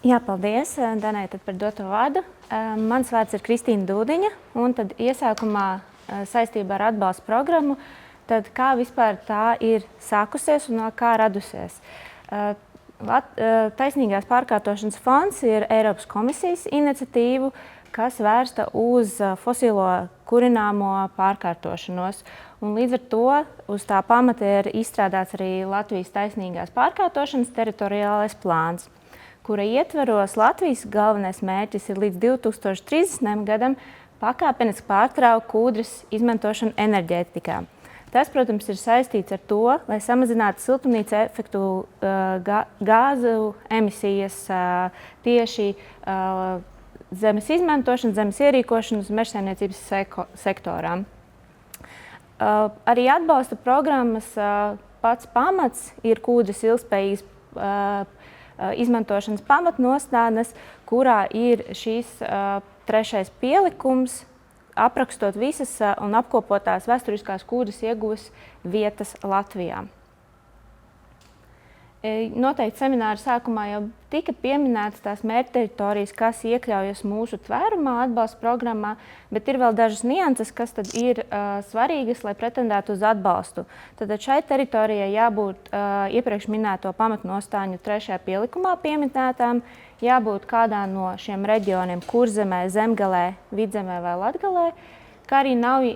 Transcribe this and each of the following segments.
Jā, paldies, Danai, par doto vārdu. Mans vārds ir Kristīna Dūdiņa, un tad iesākumā saistībā ar atbalsta programmu, tad kā vispār tā ir sākusies un kā radusies. Taisnīgās pārkārtošanas fonds ir Eiropas komisijas iniciatīva, kas vērsta uz fosilo kurināmo pārkārtošanos. Un līdz ar to uz tā pamata ir izstrādāts arī Latvijas taisnīgās pārkārtošanas teritoriālais plāns, kura ietveros Latvijas galvenais mērķis ir līdz 2030. Gadam pakāpeniski pārtraukt kūdras izmantošanu enerģētikā. Tas, protams, ir saistīts ar to, lai samazinātu siltumnīca efektu gāzu emisijas tieši zemes izmantošanas, zemes ierīkošanas un mežsaimniecības sektorā. Arī atbalsta programmas pats pamats ir kūdras ilgspējīgas izmantošanas pamatnostādnes, kurā ir šīs trešais pielikums, aprakstot visas un apkopotās vēsturiskās kūdras ieguves vietas Latvijā. Noteikti semināra sākumā jau tika pieminētas tās mērķteritorijas, kas iekļaujas mūsu tvērumā atbalsta programmā, bet ir vēl dažas nianses, kas tad ir svarīgas, lai pretendētu uz atbalstu. Tad šai teritorijai jābūt iepriekš minēto pamatnostāņu 3. pielikumā pieminētām, jābūt kādā no šiem reģioniem Kurzemē, Zemgalē, Vidzemē vai Latgalē, kā arī nav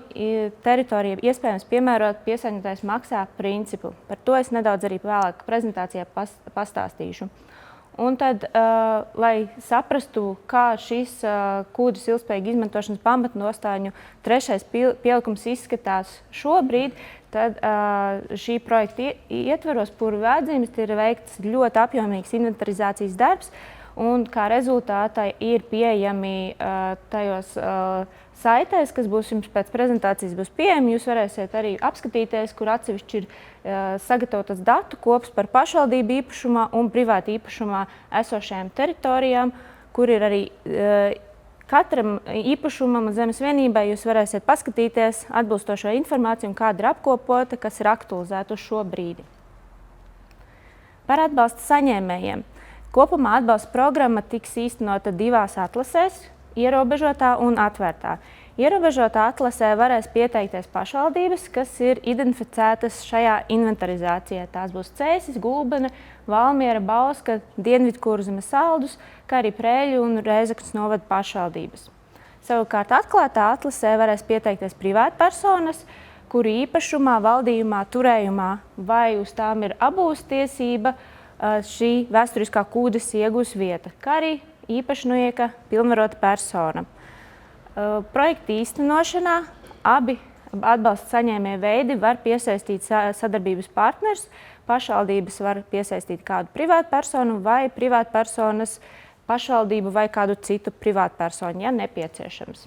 teritorija iespējams piemērot piesārņotājs maksā principu. Par to es nedaudz arī vēlāk prezentācijā pastāstīšu. Un tad, lai saprastu, kā šis kūdras ilgspējīgas izmantošanas pamatnostāņu 3. pielikums izskatās šobrīd, tad šī projekta ietveros Puru Vēdzīmes ir veikts ļoti apjomīgs inventarizācijas darbs, un kā rezultātā ir pieejami tajos saitēs, kas būs jums pēc prezentācijas būs pieejami. Jūs varēsiet arī apskatīties, kur atsevišķi ir sagatavotas datu kops par pašvaldību īpašumā un privāti īpašumā esošajām teritorijām, kur ir arī katram īpašumam un zemes vienībai jūs varēsiet paskatīties atbilstošo informāciju, kāda ir apkopota, kas ir aktualizēta uz šo brīdi. Par atbalsta saņēmējiem. Kopumā atbalsta programma tiks īstenota 2 atlasēs, ierobežotā un atvērtā. Ierobežotā atlasē varēs pieteikties pašvaldības, kas ir identificētas šajā inventarizācijā. Tās būs Cēsis, Gulbene, Valmiera, Bauska, Dienvidkurzemes, Saldus, kā arī Prēļu un Rēzeknes novada pašvaldības. Savukārt atklātā atlasē varēs pieteikties privātpersonas, kuru īpašumā, valdījumā, turējumā vai uz tām ir abūs tiesība šī vēsturiskā kūdras iegūs vieta, kā arī īpašnieka pilnvarota persona. Projekta īstenošanā abi atbalsta saņēmēju veidi var piesaistīt sadarbības partners. Pašvaldības var piesaistīt kādu privātpersonu vai privātpersonas pašvaldību vai kādu citu privātpersonu, ja nepieciešams.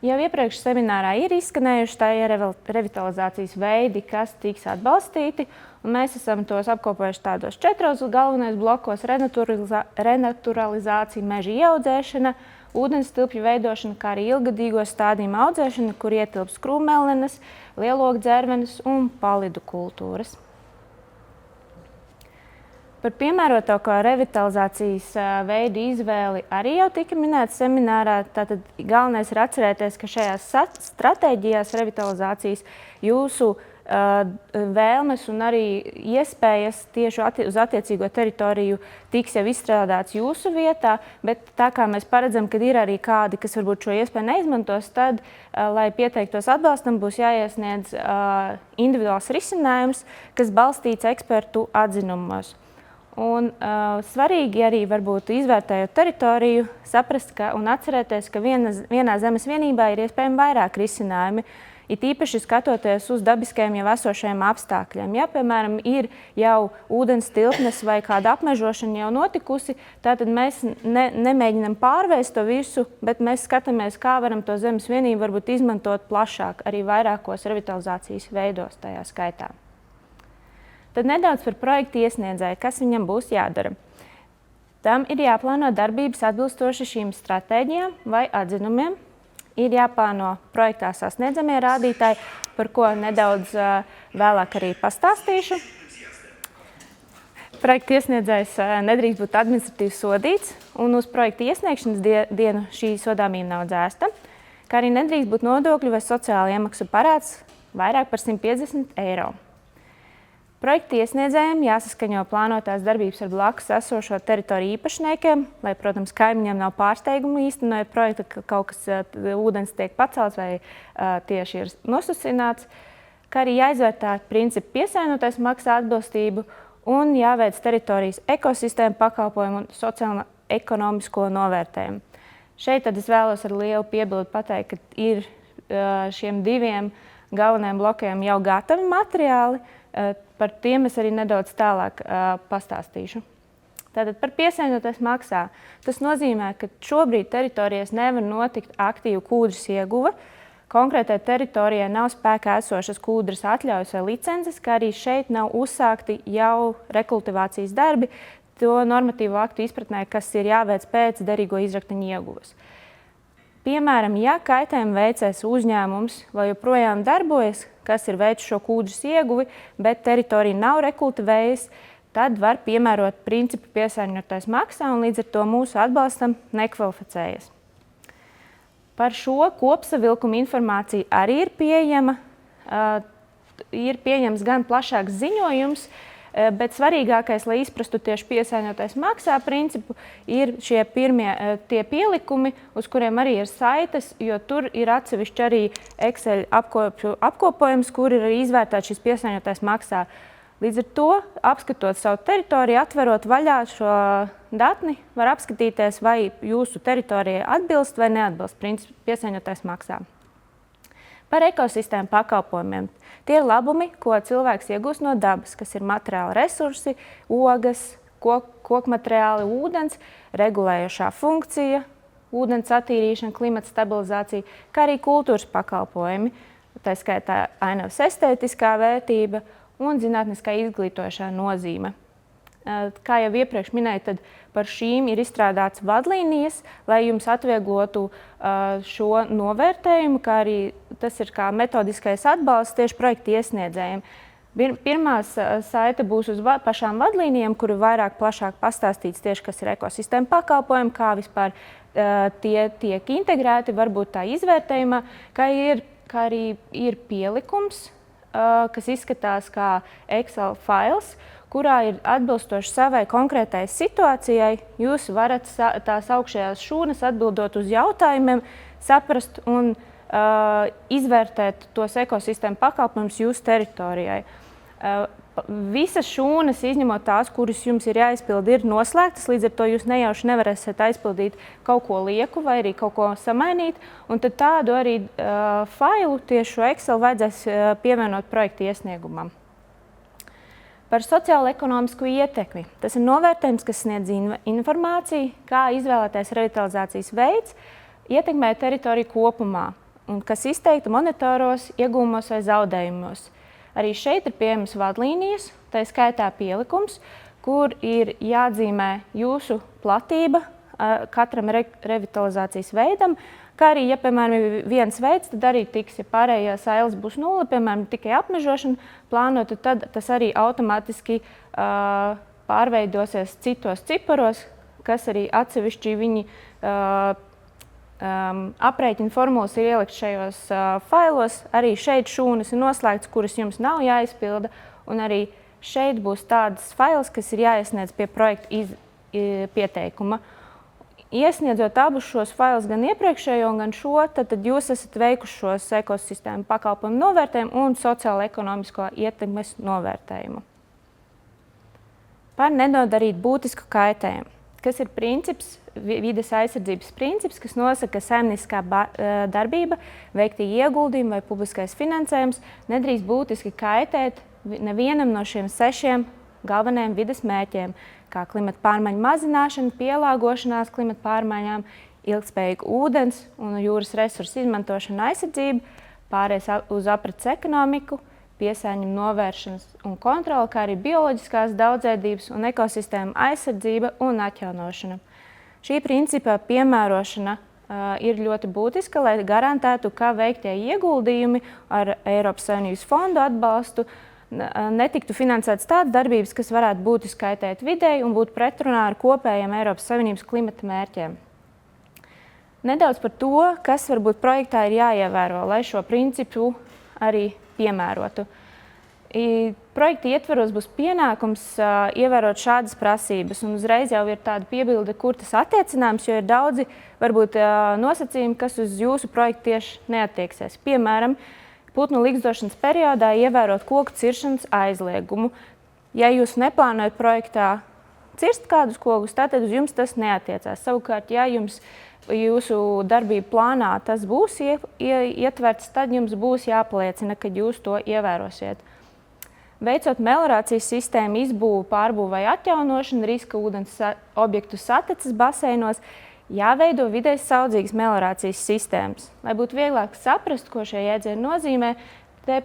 Jau iepriekš seminārā ir izskanējuši tie revitalizācijas veidi, kas tiks atbalstīti, un mēs esam tos apkopojuši tādos 4 galvenais blokos – renaturalizācija, meža ieaudzēšana, ūdens tilpju veidošana, kā arī ilgadīgo stādījumu audzēšana, kur ietilpst krūmmelnenes, lielokdzērvenes un palidu kultūras. Par piemērotāko revitalizācijas veidu izvēli arī jau tika minēts seminārā. Tātad galvenais ir atcerēties, ka šajās stratēģijās revitalizācijas jūsu vēlmes un arī iespējas tieši uz attiecīgo teritoriju tiks jau izstrādāts jūsu vietā, bet tā kā mēs paredzam, ka ir arī kādi, kas varbūt šo iespēju neizmantos, tad, lai pieteiktos atbalstam, būs jāiesniedz individuāls risinājums, kas balstīts ekspertu atzinumos. Un svarīgi arī varbūt izvērtējot teritoriju, saprast un atcerēties, ka vienā zemes vienībā ir iespējami vairāk risinājumi, it īpaši skatoties uz dabiskajiem jau esošajiem apstākļiem. Ja, piemēram, ir jau ūdens tilpnes vai kāda apmežošana jau notikusi, tātad mēs nemēģinam pārvērst to visu, bet mēs skatāmies, kā varam to zemes vienību varbūt izmantot plašāk, arī vairākos revitalizācijas veidos tajā skaitā. Tad nedaudz par projektu iesniedzēju, kas viņam būs jādara. Tam ir jāplāno darbības atbilstoši šīm stratēģijām vai atzinumiem. Ir jāplāno projektā sasniedzamie rādītāji, par ko nedaudz vēlāk arī pastāstīšu. projekta iesniedzējs nedrīkst būt administratīvi sodīts, un uz projekta iesniegšanas dienu šī sodāmība nav dzēsta, kā arī nedrīkst būt nodokļu vai sociāla iemaksu parāds vairāk par 150 eiro. Projekta iesniedzējiem jāsaskaņo plānotās darbības ar blakus esošo teritoriju īpašniekiem, lai, protams, kaimiņiem nav pārsteigumu īstenojot projektu, ka kaut kas ūdens tiek pacelts vai tieši ir nosusināts, kā arī jāizvērtē principu piesārņotais maksā atbilstību un jāveic teritorijas ekosistēmu pakalpojumu un sociālo-ekonomisko novērtējumu. Šeit tad es vēlos ar lielu piebildu pateikt, ka ir šiem diviem galvenajiem blokiem jau gatavi materiāli. Par tiem es arī nedaudz tālāk pastāstīšu. Tātad par piesārņotais maksā. Tas nozīmē, ka šobrīd teritorijās nevar notikt aktīva kūdras ieguve. Konkrētai teritorijai nav spēkā esošas kūdras atļaujas vai licences, kā arī šeit nav uzsākti jau rekultivācijas darbi to normatīvo aktu izpratnē, kas ir jāveic pēc derīgo izrakteņu ieguves. Piemēram, ja kaitējumu veicējs uzņēmums vēl joprojām darbojas, kas ir veicis šo kūdras ieguvi, bet teritorija nav rekultivējis, tad var piemērot principu piesārņotais maksā un līdz ar to mūsu atbalstam nekvalificējas. Par šo kopsavilkumu informācija arī ir pieejama. Ir pieejams gan plašāks ziņojums, bet svarīgākais, lai izprastu tieši piesārņotais maksā principu, ir šie pirmie tie pielikumi, uz kuriem arī ir saites, jo tur ir atsevišķi arī Excel apkopojums, kur ir arī izvērtēts šis piesārņotais maksā. Līdz ar to, apskatot savu teritoriju, atverot vaļā šo datni, var apskatīties, vai jūsu teritorija atbilst vai neatbilst principu piesārņotais maksā. Par ekosistēmu pakalpojumiem. Tie ir labumi, ko cilvēks iegūst no dabas, kas ir materiāli resursi, ogas, kokmateriāli, ūdens, regulējošā funkcija, ūdens attīrīšana, klimata stabilizācija, kā arī kultūras pakalpojumi, tā skaitā ainavas estētiskā vērtība un zinātniskā izglītojošā nozīme. Kā jau iepriekš minēju, tad par šīm ir izstrādāts vadlīnijas, lai jums atvieglotu šo novērtējumu, kā arī tas ir kā metodiskais atbalsts tieši projekta iesniedzējiem. Pirmā saite būs uz pašām vadlīnijām, kur ir vairāk plašāk pastāstīts tieši, kas ir ekosistēma pakalpojumi, kā vispār tie tiek integrēti, varbūt tā izvērtējumā, kā arī ir pielikums, kas izskatās kā Excel fails, kurā ir atbilstoši savai konkrētai situācijai. Jūs varat tās augšējās šūnas atbildot uz jautājumiem, saprast un izvērtēt tos ekosistēmu pakalpojumus jūsu teritorijai. Visas šūnas, izņemot tās, kuras jums ir jāizpild, ir noslēgtas, līdz ar to jūs nejauši nevarēsiet aizpildīt kaut ko lieku vai arī kaut ko samainīt, un tad tādu arī failu tieši šo Excel vajadzēs pievienot projekta iesniegumam. Par sociālo-ekonomisko ietekmi. Tas ir novērtējums, kas sniedz informāciju, kā izvēlētais revitalizācijas veids ietekmē teritoriju kopumā un kas izteikti monitoros, iegūmos vai zaudējumos. Arī šeit ir pieejamas vadlīnijas, tā skaitā pielikums, kur ir jāatzīmē jūsu platība katram revitalizācijas veidam, kā arī, ja, piemēram, ir viens veids, tad arī tiks, ja pārējās ailes būs 0, piemēram, tikai apmežošana plānota, tad tas arī automātiski pārveidosies citos ciparos, kas arī atsevišķi viņi aprēķina formulas ir ielikt šajos failos. Arī šeit šūnas ir noslēgts, kuras jums nav jāizpilda, un arī šeit būs tādas fails, kas ir jāiesniedz pie projekta pieteikuma. Iesniedzot abus šos failus, gan iepriekšējo, gan šo, tad jūs esat veikuši šos ekosistēmu pakalpojumu novērtējumu un sociālo-ekonomisko ietekmes novērtējumu. Par nenodarīt būtisku kaitējumu, kas ir princips, vides aizsardzības princips, kas nosaka, ka saimnieciskā darbība, veiktie ieguldījumi vai publiskais finansējums nedrīkst būtiski kaitēt nevienam no šiem 6 galvenajiem vides mērķiem, kā klimata pārmaiņu mazināšana, pielāgošanās klimata pārmaiņām, ilgtspējīga ūdens un jūras resursu izmantošana aizsardzība, pārējais uz aprits ekonomiku, piesārņojuma novēršanas un kontrole, kā arī bioloģiskās daudzveidības un ekosistēmu aizsardzība un atjaunošana. Šī principa piemērošana ir ļoti būtiska, lai garantētu, ka veiktie ieguldījumi ar Eiropas Savienības fondu atbalstu netiktu finansētas tādas darbības, kas varētu būtiski kaitēt videi un būt pretrunā ar kopējiem Eiropas Savienības klimata mērķiem. Nedaudz par to, kas varbūt projektā ir jāievēro, lai šo principu arī piemērotu. Projekta ietvaros būs pienākums ievērot šādas prasības, un uzreiz jau ir tāda piebilde, kur tas attiecināms, jo ir daudzi varbūt nosacījumi, kas uz jūsu projektu tieši neattieksies. Piemēram, putnu ligzdošanas periodā ievērot koku ciršanas aizliegumu. Ja jūs neplānojat projektā cirst kādus kokus, tad uz jums tas neatiecās. Savukārt, ja jums jūsu darbību plānā tas būs ietverts, tad jums būs jāpaliecina, ka jūs to ievērosiet. Veicot meliorācijas sistēmu izbūvi, pārbūvi vai atjaunošanu riska ūdens objektu sataces baseinos, jāveido vidēji saudzīgas meliorācijas sistēmas. Lai būtu vieglāk saprast, ko šie jēdzieni nozīmē, te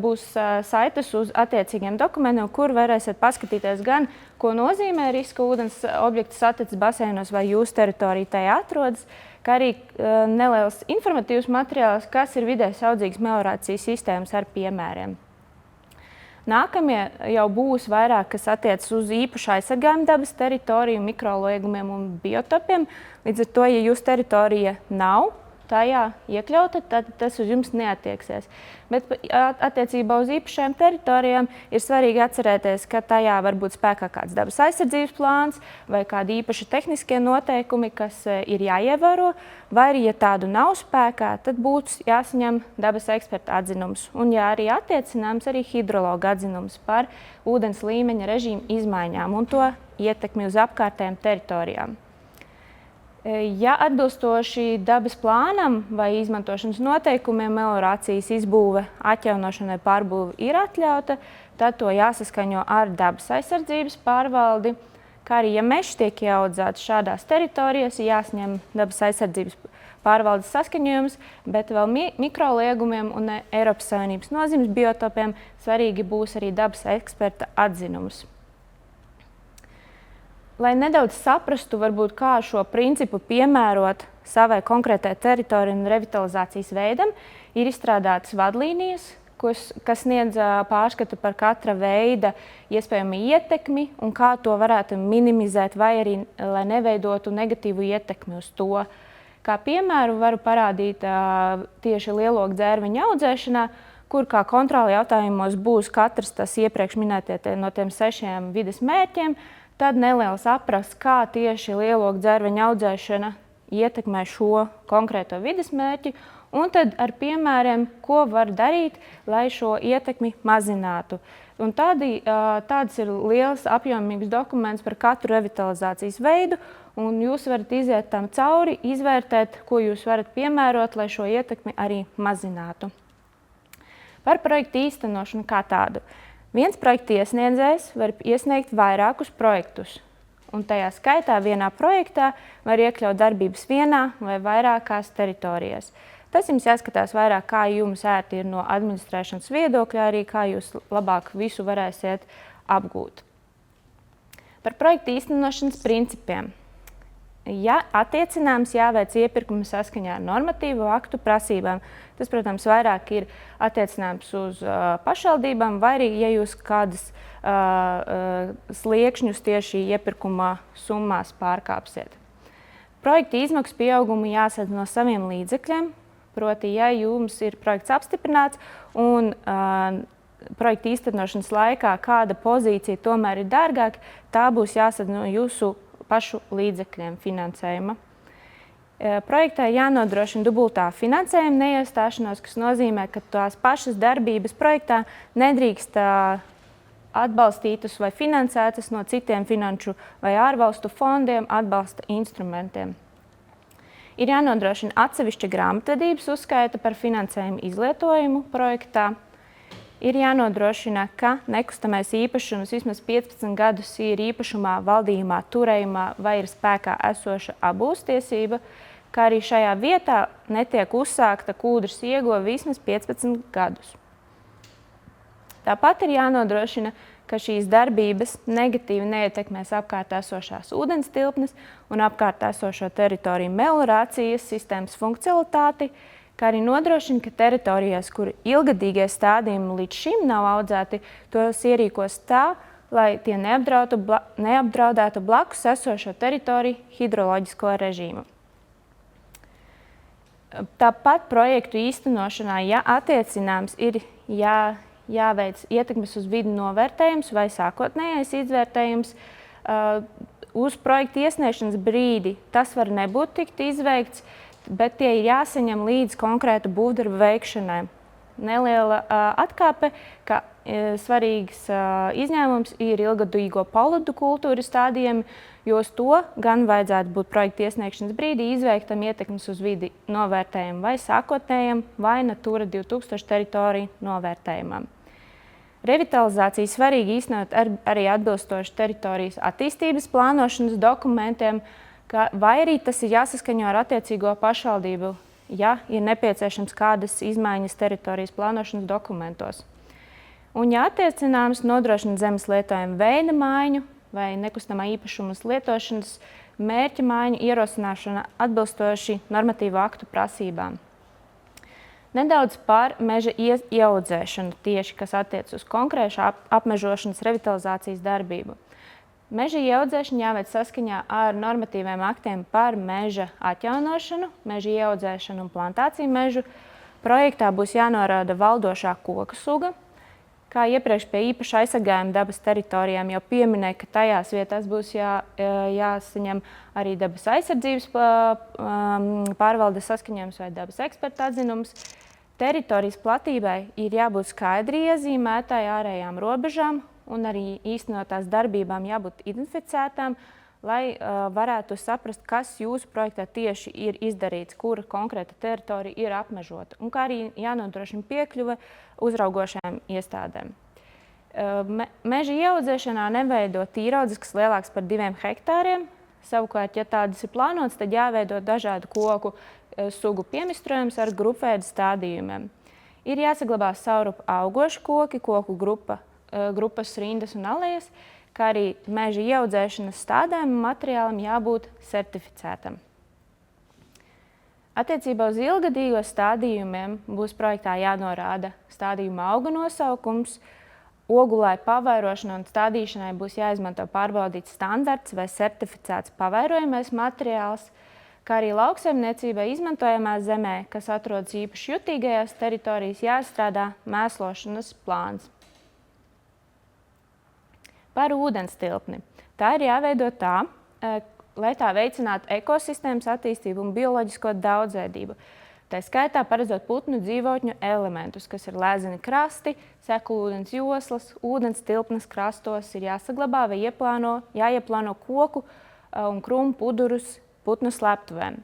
būs saites uz attiecīgiem dokumentiem, kur varēsiet paskatīties gan, ko nozīmē riska ūdens objektu sataces baseinos vai jūsu teritorija tajā atrodas, kā arī neliels informatīvs materiāls, kas ir vidēji saudzīgas meliorācijas sistēmas ar piemēriem. Nākamie jau būs vairāk, kas attiecas uz īpaši aizsargājumu dabas teritoriju, mikroliegumiem un biotopiem. Līdz ar to, ja jūsu teritorija nav tajā iekļauta, tad tas uz jums neattieksies. Bet attiecībā uz īpašajām teritorijām ir svarīgi atcerēties, ka tajā var būt spēkā kāds dabas aizsardzības plāns vai kādi īpaši tehniskie noteikumi, kas ir jāievēro, vai arī, ja tādu nav spēkā, tad būtu jāsaņem dabas eksperta atzinums. Un, ja arī attiecināms, arī hidrologa atzinums par ūdens līmeņa režīmu izmaiņām un to ietekmi uz apkārtējām teritorijām. Ja atbilstoši dabas plānam vai izmantošanas noteikumiem meliorācijas izbūve, atjaunošana vai pārbūve ir atļauta, tad to jāsaskaņo ar dabas aizsardzības pārvaldi, kā arī, ja mežs tiek ieaudzēts šādās teritorijās, jāsņem dabas aizsardzības pārvaldes saskaņojums, bet vēl mikroliegumiem un Eiropas Savienības nozīmes biotopiem svarīgi būs arī dabas eksperta atzinums. Lai nedaudz saprastu, varbūt, kā šo principu piemērot savai konkrētai teritorijai un revitalizācijas veidam, ir izstrādātas vadlīnijas, kas sniedz pārskatu par katra veida iespējamo ietekmi un kā to varētu minimizēt vai arī, lai neveidotu negatīvu ietekmi uz to. Kā piemēru varu parādīt tieši lielogu dzērveņu audzēšanā, kur kā kontroli jautājumos būs katrs tas iepriekš minētie no tiem 6 vides mērķiem, tad neliels apraksts, kā tieši lielogu dzērveņu audzēšana ietekmē šo konkrēto vides mērķi, un tad ar piemēriem, ko var darīt, lai šo ietekmi mazinātu. Un tāds ir liels apjomīgs dokuments par katru revitalizācijas veidu, un jūs varat iziet tam cauri, izvērtēt, ko jūs varat piemērot, lai šo ietekmi arī mazinātu. Par projektu īstenošanu kā tādu. Viens projekta iesniedzējs var iesniegt vairākus projektus, un tajā skaitā vienā projektā var iekļaut darbības vienā vai vairākās teritorijās. Tas jums jāskatās vairāk, kā jums ērti ir no administrēšanas viedokļa, arī kā jūs labāk visu varēsiet apgūt. Par projekta īstenošanas principiem. Ja attiecināms, jāveic iepirkumi saskaņā ar normatīvu aktu prasībām. Tas, protams, vairāk ir attiecināms uz pašvaldībām, vai arī, ja jūs kādas sliekšņus tieši iepirkuma summās pārkāpsiet. Projekta izmaksu pieaugumu jāsadz no saviem līdzekļiem, proti, ja jums ir projekts apstiprināts un projekta īstenošanas laikā kāda pozīcija tomēr ir dārgāka, tā būs jāsadz no jūsu pašu līdzekļiem finansējuma. Projektā jānodrošina dubultā finansējuma neiestāšanos, kas nozīmē, ka tās pašas darbības projektā nedrīkst atbalstītas vai finansētas no citiem finanšu vai ārvalstu fondiem atbalsta instrumentiem. Ir jānodrošina atsevišķa grāmatvedības uzskaita par finansējumu izlietojumu projektā. Ir jānodrošina, ka nekustamais īpašums vismaz 15 gadus ir īpašumā, valdījumā, turējumā vai ir spēkā esoša apbūvstiesība, kā arī šajā vietā netiek uzsākta kūdras ieguve vismaz 15 gadus. Tāpat ir jānodrošina, ka šīs darbības negatīvi neietekmēs apkārt esošās ūdens tilpnes un apkārt esošo teritoriju meliorācijas sistēmas funkcionalitāti, kā arī nodrošina, ka teritorijās, kur ilgadīgie stādījumi līdz šim nav audzēti, tos ierīkos tā, lai tie neapdraudētu blakus esošo teritoriju hidroloģisko režīmu. Tāpat projektu īstenošanā, ja attiecināms, ir jāveic ietekmes uz vidi novērtējums vai sākotnējais izvērtējums. Uz projektu iesniegšanas brīdi tas var nebūt tikt izveikts, bet tie ir jāsaņem līdz konkrētu būvdarbu veikšanai. Neliela atkāpe, ka svarīgs izņēmums ir ilgadīgo paludu kultūru stādījumi, jo uz to gan vajadzētu būt projekta iesniegšanas brīdī izveiktam ietekmes uz vidi novērtējumu vai sākotnējam vai Natura 2000 teritoriju novērtējumam. Revitalizācija svarīgi īstenot arī atbilstoši teritorijas attīstības plānošanas dokumentiem, vai arī tas ir jāsaskaņo ar attiecīgo pašvaldību, ja ir nepieciešams kādas izmaiņas teritorijas plānošanas dokumentos. Un, ja attiecināms, nodrošina zemes lietojuma veida maiņu vai nekustamā īpašuma lietošanas mērķa maiņu ierosināšana atbilstoši normatīvu aktu prasībām. Nedaudz par meža ieaudzēšanu tieši, kas attiec uz konkrēšu apmežošanas revitalizācijas darbību. Meža ieaudzēšana jāveic saskaņā ar normatīviem aktiem par meža atjaunošanu, meža ieaudzēšanu un plantāciju mežu. Projektā būs jānorāda valdošā koku suga. Kā iepriekš pie īpaši aizsargājuma dabas teritorijām jau pieminēja, ka tajās vietās būs jāsaņem arī dabas aizsardzības pārvaldes saskaņojums vai dabas eksperta atzinums. Teritorijas platībai ir jābūt skaidri iezīmētai ārējām robežām un arī īstenotās darbībām jābūt identificētām, lai varētu saprast, kas jūsu projektā tieši ir izdarīts, kura konkrēta teritorija ir apmežota, un kā arī jānodrošina piekļuve uzraugošajām iestādēm. Meža ieaudzēšanā neveido tīraudzes, kas lielāks par 2 hektāriem. Savukārt, ja tādas ir plānotas, tad jāveido dažādu koku sugu piemistrojums ar grupveida stādījumiem. Ir jāsaglabā saurupa augoši koki, koku grupas rindas un alejas, kā arī meža ieaudzēšanas stādējumu materiālam jābūt certificētam. Attiecībā uz ilgadīgo stādījumiem būs projektā jānorāda stādījuma auga nosaukums, ogulai pavairošanai un stādīšanai būs jāizmanto pārbaudīts standarts vai certificēts pavairojamais materiāls, kā arī lauksaimniecībai izmantojamā zemē, kas atrodas īpaši jutīgajās teritorijas, jāizstrādā mēslošanas plāns. Par ūdenstilpni. Tā ir jāveido tā, lai tā veicinātu ekosistēmas attīstību un bioloģisko daudzveidību. Tā skaitā paredzot putnu dzīvotņu elementus, kas ir lēzeni krasti, sekulūdens joslas, ūdenstilpnes krastos ir jāsaglabā vai jāieplāno koku un krūmu pudurus putnu slēptuvēm.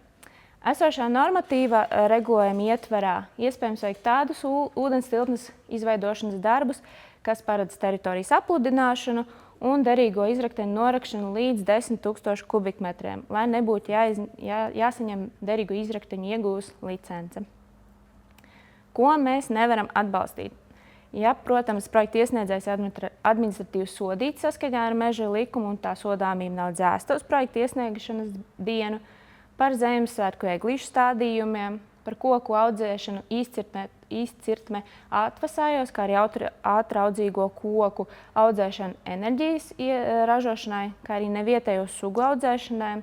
Esošā normatīva regulējuma ietverā iespējams veikt tādus ūdenstilpnes izveidošanas darbus, kas paredz teritorijas apludināšanu un derīgo izrakteņu norakšanu līdz 10 000 kubikmetriem, lai nebūtu jāsaņem derīgo izrakteņu iegūs licence. Ko mēs nevaram atbalstīt? Ja, protams, projekta iesniedzējs administratīvi sodīts saskaņā ar meža likumu un tā sodāmība nav dzēsta uz projekta iesniegšanas dienu, par Ziemassvētku eglīšu stādījumiem, par koku audzēšanu, izcirtme atvasājos, kā arī ātraudzīgo koku audzēšanu enerģijas ražošanai, kā arī nevietējo sugu audzēšanai,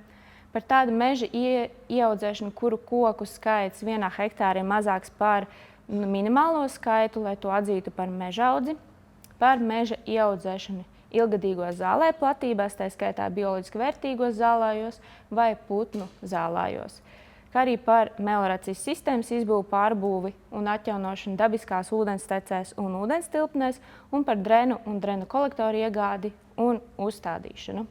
par tādu meža ieaudzēšanu, kuru koku skaits 1 hektārā ir mazāks par minimālo skaitu, lai to atzītu par mežaudzi, par meža ieaudzēšanu ilgadīgo zālē platībās, tā skaitā bioloģiski vērtīgos zālājos vai putnu zālājos, kā arī par meliorācijas sistēmas izbūvi, pārbūvi un atjaunošanu dabiskās ūdenstecēs un ūdenstilpnēs un par drenu un drenu kolektoru iegādi un uzstādīšanu.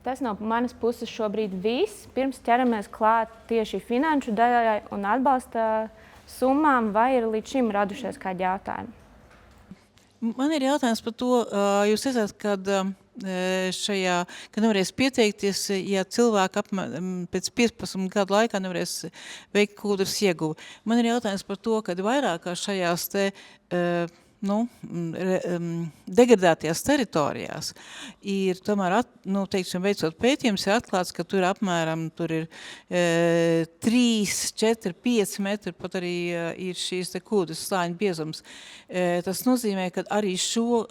Tas no manas puses šobrīd viss. Pirms ķeramies klāt tieši finanšu daļai un atbalsta summām, vai ir līdz šim radušies kādi jautājumi? Man ir jautājums par to, jūs teicāt, kad nevarēs pieteikties, ja cilvēki pēc 15 gadu laikā nevarēs veikt kūdras ieguvi. Man ir jautājums par to, kad vairāk šajās degradētajās teritorijās ir tomēr, veicot pētījums, ir atklāts, ka tur apmēram tur ir 3, 4, 5 metri, pat arī ir šīs te kūdras slāņu biezums. Tas nozīmē, ka arī šo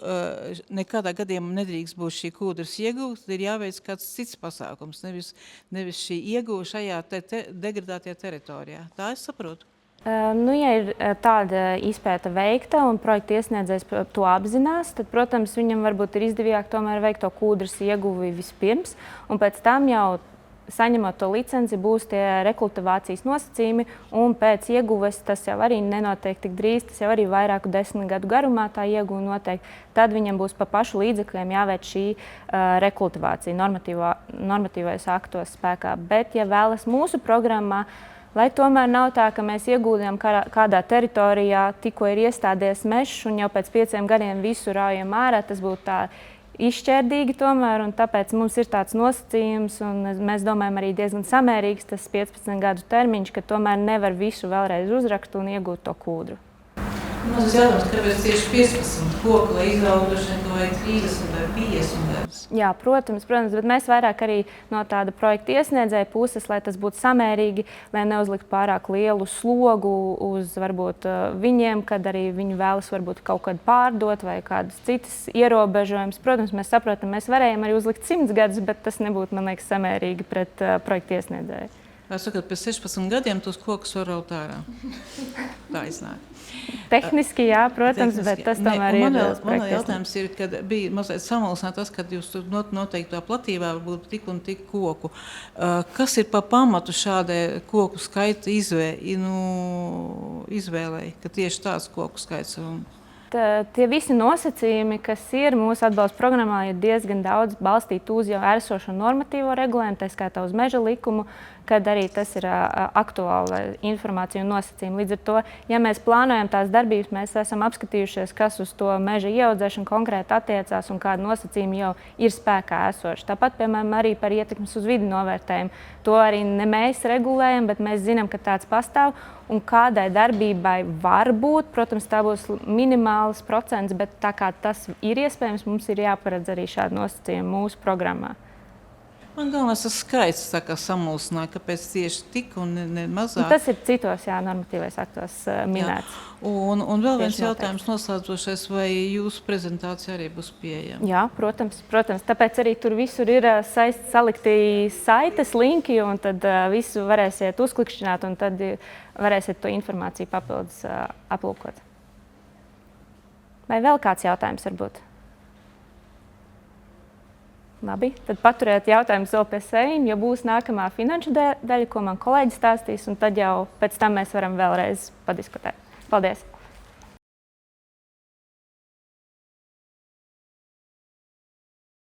nekādā gadījumā nedrīkst būt šī kūdras iegūta, ir jāveic kāds cits pasākums, nevis šī iegūta šajā degradētajā teritorijā. Tā es saprotu. Ja ir tāda izpēta veikta un projekta iesniedzējs to apzinās, tad, protams, viņam varbūt ir izdevīgāk tomēr veikt to kūdras ieguvi vispirms, un pēc tam jau saņemot to licenci būs tie rekultivācijas nosacījumi, un pēc ieguves tas jau arī nenotiek tik drīz, tas jau arī vairāku 10 gadu garumā tā ieguva notiek. Tad viņam būs pa pašu līdzekļiem jāveic šī rekultivācija normatīvais aktos spēkā. Bet, ja vēlas mūsu programmā, lai tomēr nav tā, ka mēs ieguldījām kādā teritorijā, tikko ir iestādies mežs, un jau pēc 5 gadiem visu raujam ārā, tas būtu tā izšķērdīgi tomēr, un tāpēc mums ir tāds nosacījums, un mēs domājam arī diezgan samērīgs tas 15 gadu termiņš, ka tomēr nevar visu vēlreiz uzrakt un iegūt to kūdru. Mums ir jautājums, kāpēc tieši 15 koku, lai izauguši vai 30 vai 50 gadus? Jā, protams, bet mēs vairāk arī no tāda projekta iesniedzēja puses, lai tas būtu samērīgi, lai neuzlikt pārāk lielu slogu uz varbūt viņiem, kad arī viņi vēlas varbūt kaut kad pārdot vai kādas citas ierobežojumus. Protams, mēs saprotam, mēs varējām arī uzlikt 100 gadus, bet tas nebūtu, man liekas, samērīgi pret projekta iesniedzēju. Es saku, ka pēc 16 gadiem tos kokus var raut ārā. Tā iznāk. Tehniski, jā, protams, bet tas tomēr ir man jautājums ir, kad bija mazliet samulsināt tas, kad jūs noteiktā platībā varbūt tik un tik koku. Kas ir pa pamatu šādai koku skaita izvēlei, ka tieši tāds koku skaits? Tie visi nosacījumi, kas ir mūsu atbalsta programmā, ir diezgan daudz balstīti uz jau esošo normatīvo regulējumu, tā skaitā uz meža likumu, kad arī tas ir aktuāla informācija un nosacījumi. Līdz ar to, ja mēs plānojam tās darbības, mēs esam apskatījušies, kas uz to meža ieaudzēšanu konkrēti attiecās un kādi nosacījumi jau ir spēkā esoši. Tāpat, piemēram, arī par ietekmes uz vidi novērtējumu. To arī ne mēs regulējam, bet mēs zinām, ka tāds pastāv un kādai darbībai var būt. Protams, tā būs minimāls procents, bet tā kā tas ir iespējams, mums ir jāparedz arī šādi nosacījumi mūsu programmā. Man galvenais tas skaits tā kā samulsināja, kāpēc tieši tik un ne mazāk. Tas ir citos, normatīvais aktos minēts. Un vēl viens jautājums noslēdzošais, vai jūsu prezentācija arī būs pieejama? Jā, protams. Tāpēc arī tur visur ir salikti saites, linki, un tad visu varēsiet uzklikšķināt, un tad varēsiet to informāciju papildus aplūkot. Vai vēl kāds jautājums varbūt? Labi, tad paturiet jautājumus vēl pie sevis, jo būs nākamā finanšu daļa, ko man kolēģis stāstīs, un tad jau pēc tam mēs varam vēlreiz padiskutēt. Paldies!